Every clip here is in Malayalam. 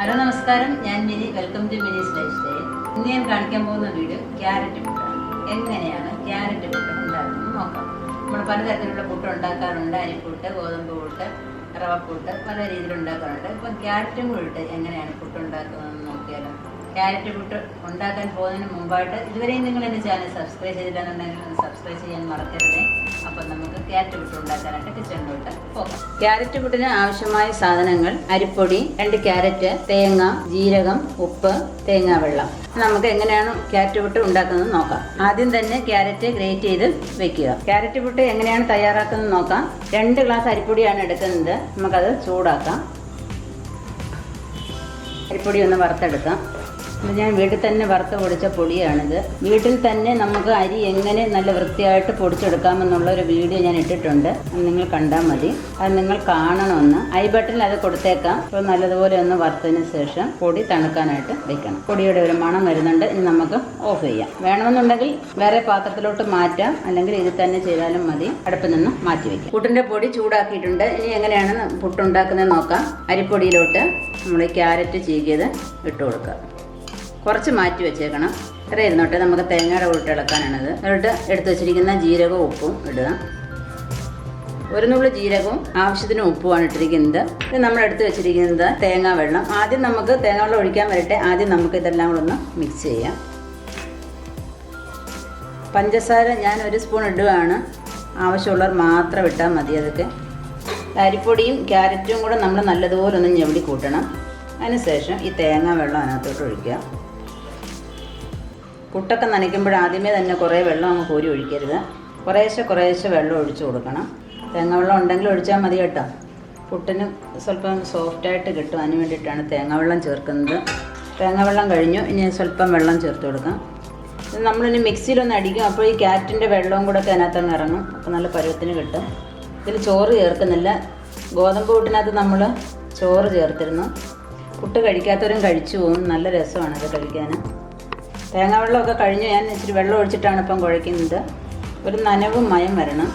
ഹലോ നമസ്കാരം, ഞാൻ Mini. Welcome to Mini's lifestyle. ഇന്ന് ഞാൻ കാണിക്കാൻ പോകുന്ന വീഡിയോ ക്യാരറ്റ് പുട്ടാണ്. എങ്ങനെയാണ് ക്യാരറ്റ് പുട്ട് ഉണ്ടാക്കുന്നത് നോക്കാം. നമ്മൾ പലതരത്തിലുള്ള പുട്ട് ഉണ്ടാക്കാറുണ്ട്. അരിപ്പുട്ട്, ഗോതമ്പ് പുട്ട്, റവപ്പുട്ട്, പല രീതിയിൽ ഉണ്ടാക്കാറുണ്ട്. ഇപ്പം ക്യാരറ്റും കൂടി ഇട്ട് എങ്ങനെയാണ് പുട്ട് ഉണ്ടാക്കുന്നതെന്ന് നോക്കിയാലോ. ക്യാരറ്റ് പുട്ട് ഉണ്ടാക്കാൻ പോകുന്നതിന് മുമ്പായിട്ട് ഇതുവരെയും നിങ്ങൾ എൻ്റെ ചാനൽ സബ്സ്ക്രൈബ് ചെയ്തില്ലാന്നുണ്ടെങ്കിൽ സബ്സ്ക്രൈബ് ചെയ്യാൻ മറക്കരുത്. അപ്പം നമുക്ക് ക്യാരറ്റ് പുട്ട് ഉണ്ടാക്കാനായിട്ട് കിച്ചണിലോട്ട് പോകാം. ക്യാരറ്റ് പുട്ടിന് ആവശ്യമായ സാധനങ്ങൾ: അരിപ്പൊടി, 2 ക്യാരറ്റ്, തേങ്ങ, ജീരകം, ഉപ്പ്, തേങ്ങാ വെള്ളം. നമുക്ക് എങ്ങനെയാണ് ക്യാരറ്റ് പുട്ട് ഉണ്ടാക്കുന്നത് നോക്കാം. ആദ്യം തന്നെ ക്യാരറ്റ് ഗ്രേറ്റ് ചെയ്ത് വെക്കുക. ക്യാരറ്റ് പുട്ട് എങ്ങനെയാണ് തയ്യാറാക്കുന്നത് നോക്കാം. 2 ഗ്ലാസ് അരിപ്പൊടിയാണ് എടുക്കുന്നത്. നമുക്കത് ചൂടാക്കാം. അരിപ്പൊടി ഒന്ന് വറുത്തെടുക്കാം. ഞാൻ വീട്ടിൽ തന്നെ വറുത്ത് പൊടിച്ച പൊടിയാണിത്. വീട്ടിൽ തന്നെ നമുക്ക് അരി എങ്ങനെ നല്ല വൃത്തിയായിട്ട് പൊടിച്ചെടുക്കാമെന്നുള്ള ഒരു വീഡിയോ ഞാൻ ഇട്ടിട്ടുണ്ട്. നിങ്ങൾ കണ്ടാൽ മതി. അത് നിങ്ങൾ കാണണമെന്ന്. ഐ ബട്ടണിൽ അത് കൊടുത്തേക്കാം. അപ്പോൾ നല്ലതുപോലെ ഒന്ന് വറുത്തതിന് ശേഷം പൊടി തണുക്കാനായിട്ട് വെക്കണം. പൊടിയുടെ ഒരു മണം വരുന്നുണ്ട്. ഇനി നമുക്ക് ഓഫ് ചെയ്യാം. വേണമെന്നുണ്ടെങ്കിൽ വേറെ പാത്രത്തിലോട്ട് മാറ്റാം, അല്ലെങ്കിൽ ഇത് തന്നെ ചെയ്താലും മതി. അടുപ്പിൽ നിന്ന് മാറ്റി വെക്കാം. പുട്ടിൻ്റെ പൊടി ചൂടാക്കിയിട്ടുണ്ട്. ഇനി എങ്ങനെയാണ് പുട്ടുണ്ടാക്കുന്നത് നോക്കാം. അരിപ്പൊടിയിലോട്ട് നമ്മൾ ക്യാരറ്റ് ചീകിയത് ഇട്ട് കൊടുക്കുക. കുറച്ച് മാറ്റി വെച്ചേക്കണം. ഇത്ര ഇരുന്നോട്ടെ. നമുക്ക് തേങ്ങയുടെ കൂട്ട് ഇളക്കാനാണത്. എന്നിട്ട് എടുത്ത് വെച്ചിരിക്കുന്ന ജീരകവും ഉപ്പും ഇടുക. 1 നുള്ളി ജീരകവും ആവശ്യത്തിന് ഉപ്പുമാണ് ഇട്ടിരിക്കുന്നത്. ഇത് നമ്മൾ എടുത്ത് വെച്ചിരിക്കുന്നത് തേങ്ങാ വെള്ളം. ആദ്യം നമുക്ക് തേങ്ങ വെള്ളം ഒഴിക്കാൻ വരട്ടെ. ആദ്യം നമുക്ക് ഇതെല്ലാം കൂടെ ഒന്ന് മിക്സ് ചെയ്യാം. പഞ്ചസാര ഞാൻ 1 സ്പൂൺ ഇടുകയാണ്. ആവശ്യമുള്ളവർ മാത്രം ഇട്ടാൽ മതി. അതൊക്കെ അരിപ്പൊടിയും ക്യാരറ്റും കൂടെ നമ്മൾ നല്ലതുപോലെ ഒന്ന് ഞെവിടി കൂട്ടണം. അതിനുശേഷം ഈ തേങ്ങാ വെള്ളം അതിനകത്തോട്ട് ഒഴിക്കുക. പുട്ടൊക്കെ നനയ്ക്കുമ്പോൾ ആദ്യമേ തന്നെ കുറേ വെള്ളം അങ്ങ് കോരി ഒഴിക്കരുത്. കുറേശ്ശെ വെള്ളം ഒഴിച്ചു കൊടുക്കണം. തേങ്ങ വെള്ളം ഉണ്ടെങ്കിൽ ഒഴിച്ചാൽ മതി കേട്ടോ. പുട്ടിന് സ്വല്പം സോഫ്റ്റായിട്ട് കിട്ടും. അതിന് വേണ്ടിയിട്ടാണ് തേങ്ങ വെള്ളം ചേർക്കുന്നത്. തേങ്ങ വെള്ളം കഴിഞ്ഞു. ഇനി സ്വല്പം വെള്ളം ചേർത്ത് കൊടുക്കാം. ഇത് നമ്മളിനി മിക്സിയിലൊന്ന് അടിക്കും. അപ്പോൾ ഈ ക്യാരറ്റിൻ്റെ വെള്ളവും കൂടെ ഒക്കെ അതിനകത്തങ്ങ് ഇറങ്ങും. അപ്പോൾ നല്ല പരുവത്തിന് കിട്ടും. ഇതിൽ ചോറ് ചേർക്കുന്നില്ല. ഗോതമ്പ് പുട്ടിനകത്ത് നമ്മൾ ചോറ് ചേർത്തിരുന്നു. പുട്ട് കഴിക്കാത്തവരും കഴിച്ചു പോകും. നല്ല രസമാണ് ഇത് കഴിക്കാൻ. തേങ്ങാ വെള്ളമൊക്കെ കഴിഞ്ഞ് ഞാൻ ഇച്ചിരി വെള്ളം ഒഴിച്ചിട്ടാണ് ഇപ്പം കുഴയ്ക്കുന്നത്. ഒരു നനവും മയം വരണം.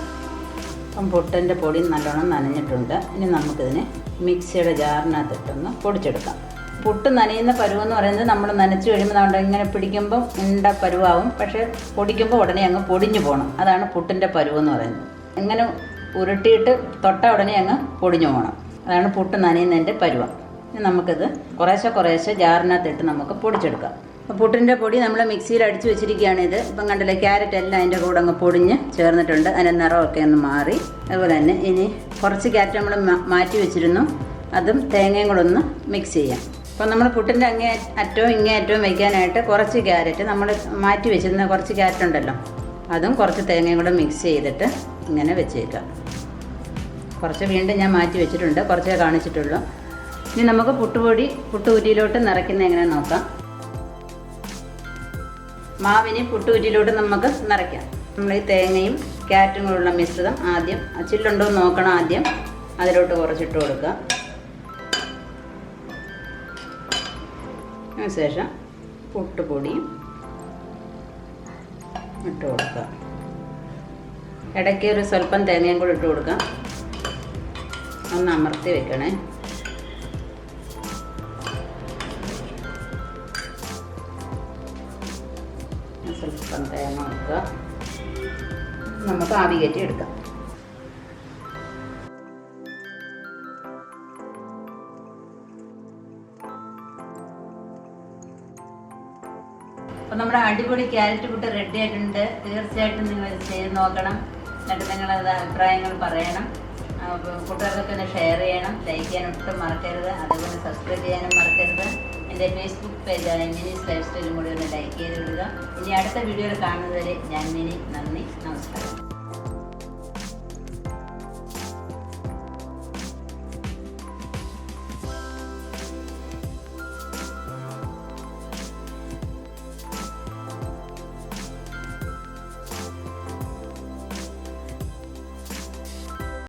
അപ്പം പുട്ടിൻ്റെ പൊടി നല്ലോണം നനഞ്ഞിട്ടുണ്ട്. ഇനി നമുക്കിതിനെ മിക്സിയുടെ ജാറിനകത്തിട്ടൊന്ന് പൊടിച്ചെടുക്കാം. പുട്ട് നനയുന്ന പരുവെന്ന് പറയുന്നത് നമ്മൾ നനച്ച് കഴിയുമ്പോൾ നമ്മുടെ ഇങ്ങനെ പിടിക്കുമ്പം ഉണ്ട പരുവാകും. പക്ഷേ പൊടിക്കുമ്പോൾ ഉടനെ അങ്ങ് പൊടിഞ്ഞു പോകണം. അതാണ് പുട്ടിൻ്റെ പരുവെന്ന് പറയുന്നത്. ഇങ്ങനെ ഉരുട്ടിയിട്ട് തൊട്ട ഉടനെ അങ്ങ് പൊടിഞ്ഞു പോകണം. അതാണ് പുട്ട് നനയുന്നതിൻ്റെ പരുവം. ഇനി നമുക്കിത് കുറേശ്ശെ ജാറിനകത്തിട്ട് നമുക്ക് പൊടിച്ചെടുക്കാം. പുട്ടിൻ്റെ പൊടി നമ്മൾ മിക്സിയിൽ അടിച്ച് വെച്ചിരിക്കുകയാണിത്. ഇപ്പം കണ്ടില്ലേ, ക്യാരറ്റ് എല്ലാം അതിൻ്റെ കൂടെ അങ്ങ് പൊടിഞ്ഞ് ചേർന്നിട്ടുണ്ട്. അതിൻ്റെ നിറമൊക്കെ ഒന്ന് മാറി. അതുപോലെ തന്നെ ഇനി കുറച്ച് ക്യാരറ്റ് നമ്മൾ മാറ്റി വെച്ചിരുന്നു. അതും തേങ്ങയും കൂടെ ഒന്ന് മിക്സ് ചെയ്യാം. അപ്പം നമ്മൾ പുട്ടിൻ്റെ അങ്ങേ അറ്റവും വയ്ക്കാനായിട്ട് കുറച്ച് ക്യാരറ്റ് നമ്മൾ മാറ്റി വെച്ചിരുന്ന കുറച്ച് ക്യാരറ്റ് ഉണ്ടല്ലോ, അതും കുറച്ച് തേങ്ങയും കൂടെ മിക്സ് ചെയ്തിട്ട് ഇങ്ങനെ വെച്ചേക്കാം. കുറച്ച് വീണ്ടും ഞാൻ മാറ്റി വെച്ചിട്ടുണ്ട്. കുറച്ചേ കാണിച്ചിട്ടുള്ളൂ. ഇനി നമുക്ക് പുട്ടുകുറ്റിയിലോട്ട് നിറയ്ക്കുന്നത് എങ്ങനെ നോക്കാം. മാവിന് പുട്ടുകുറ്റിയിലോട്ട് നമുക്ക് നിറയ്ക്കാം. നമ്മൾ ഈ തേങ്ങയും ക്യാരറ്റും കൂടെയുള്ള മിശ്രിതം ആദ്യം ചില്ലുണ്ടോ എന്ന് നോക്കണം. ആദ്യം അതിലോട്ട് കുറച്ചിട്ട് കൊടുക്കുക. അതിനുശേഷം പുട്ടുപൊടിയും ഇട്ട് കൊടുക്കുക. ഇടയ്ക്ക് ഒരു സ്വല്പം തേങ്ങയും കൂടി ഇട്ട് കൊടുക്കാം. ഒന്ന് അമർത്തി വെക്കണേ. സ്വല്പം തേങ്ങ വെക്കുക. നമുക്ക് ആവി കയറ്റി എടുക്കാം. അപ്പം നമ്മുടെ അടിപൊളി ക്യാരറ്റ് പുട്ട് റെഡി ആയിട്ടുണ്ട്. തീർച്ചയായിട്ടും നിങ്ങൾ ഇത് ചെയ്ത് നോക്കണം. എന്നിട്ട് നിങ്ങളത് അഭിപ്രായങ്ങൾ പറയണം. കൂട്ടുകാർക്കൊക്കെ ഒന്ന് ഷെയർ ചെയ്യണം. ലൈക്ക് ചെയ്യാൻ ഒട്ടും മറക്കരുത്. അതേപോലെ സബ്സ്ക്രൈബ് ചെയ്യാനും മറക്കരുത്. എൻ്റെ ഫേസ്ബുക്ക് പേജായ മിനീസ് ലൈഫ് സ്റ്റൈലും കൂടി ഒന്ന് ലൈക്ക് ചെയ്ത് വിടുക. ഇനി അടുത്ത വീഡിയോയിൽ കാണുന്നതുവരെ ഞാൻ മിനി. നന്ദി, നമസ്കാരം.